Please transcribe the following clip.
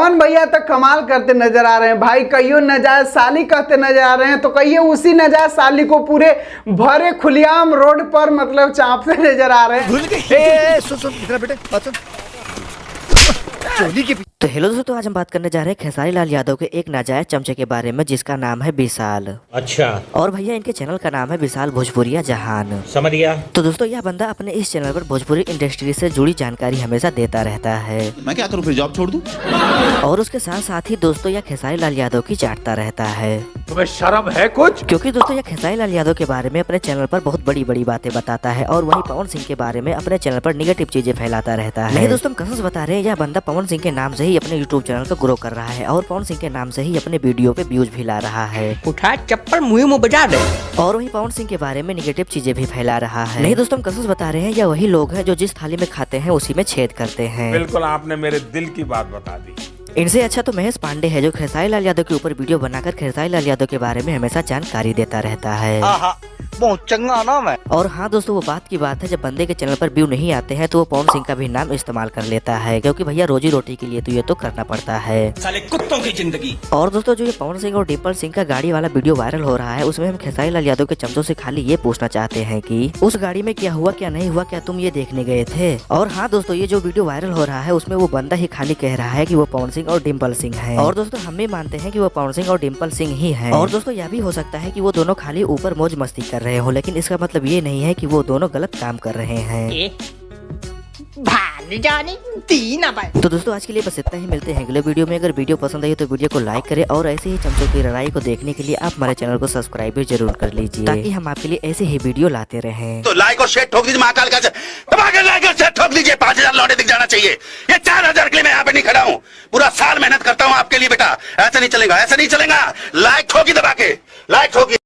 पवन भैया तो कमाल करते नजर आ रहे हैं भाई। कईयों नजायज साली कहते नजर आ रहे हैं तो कईयों उसी नजायज साली को पूरे भरे खुलेआम रोड पर मतलब चापते नजर आ रहे हैं। सुन बेटे बात सुन। तो हेलो दोस्तों, आज हम बात करने जा रहे हैं खेसारी लाल यादव के एक नाजायज चमचे के बारे में जिसका नाम है विशाल। अच्छा। और भैया इनके चैनल का नाम है विशाल भोजपुरिया जहान। समझ गया। तो दोस्तों यह बंदा अपने इस चैनल पर भोजपुरी इंडस्ट्री से जुड़ी जानकारी हमेशा देता रहता है। मैं क्या करूं, फिर जॉब छोड़ दूं? और उसके साथ साथ ही दोस्तों यह खेसारी लाल यादव की चाटता रहता है। तुम्हें शर्म है कुछ? क्योंकि दोस्तों यह खेसारी लाल यादव के बारे में अपने चैनल पर बहुत बड़ी बड़ी बातें बताता है और वहीं पवन सिंह के बारे में अपने चैनल पर निगेटिव चीजें फैलाता रहता है। नहीं दोस्तों, हम कसम बता रहे हैं, यह बंदा पवन सिंह के नाम से ही अपने यूट्यूब चैनल को ग्रो कर रहा है और पवन सिंह के नाम से ही अपने वीडियो पे व्यूज भी ला रहा है। उठा चप्पल मुंह बजा दे। और वही पवन सिंह के बारे में निगेटिव चीजें भी फैला रहा है। नहीं दोस्तों, हम कसम बता रहे हैं, यह वही लोग हैं जो जिस थाली में खाते हैं उसी में छेद करते हैं। बिल्कुल आपने मेरे दिल की बात बता दी। इनसे अच्छा तो महेश पांडे है जो खेसारी लाल यादव के ऊपर वीडियो बनाकर खेसारी लाल यादव के बारे में हमेशा जानकारी देता रहता है। बहुत चंगा नाम है। और हाँ दोस्तों, वो बात की बात है, जब बंदे के चैनल पर व्यू नहीं आते हैं तो वो पवन सिंह का भी नाम इस्तेमाल कर लेता है, क्योंकि भैया रोजी रोटी के लिए तो ये तो करना पड़ता है। साले कुत्तों की जिंदगी। और दोस्तों, जो ये पवन सिंह और डिम्पल सिंह का गाड़ी वाला वीडियो वायरल हो रहा है, उसमें हम खेसारी लाल यादव के चमचों से खाली ये पूछना चाहते हैं कि उस गाड़ी में क्या हुआ क्या नहीं हुआ, क्या तुम ये देखने गए थे? और हाँ दोस्तों, ये जो वीडियो वायरल हो रहा है उसमें वो बंदा ही खाली कह रहा है कि वो पवन सिंह और डिम्पल सिंह है। और दोस्तों, हम भी मानते हैं कि वो पवन सिंह और डिम्पल सिंह ही है। और दोस्तों, यह भी हो सकता है कि वो दोनों खाली ऊपर मौज मस्ती कर रहे हो, लेकिन इसका मतलब ये नहीं है कि वो दोनों गलत काम कर रहे हैं। तो दोस्तों, आज के लिए बस इतना ही। मिलते हैं अगले वीडियो में। अगर वीडियो पसंद आई तो वीडियो को लाइक करें और ऐसे ही चमचों की लड़ाई को देखने के लिए आप हमारे चैनल को सब्सक्राइब भी जरूर कर लीजिए, ताकि हम आपके लिए ऐसे ही वीडियो लाते रहें। तो लाइक और शेयर ठोक दीजिए, महाकाल का लाइक और शेयर ठोक दीजिए। 5000 लौटे दिख जाना चाहिए। ये 4000 के लिए मैं यहाँ पे नहीं खड़ा हूँ। पूरा साल मेहनत करता हूँ आपके लिए बेटा। ऐसा नहीं चलेगा, ऐसा नहीं चलेगा। लाइक ठोकी दबा के, लाइक ठोकी।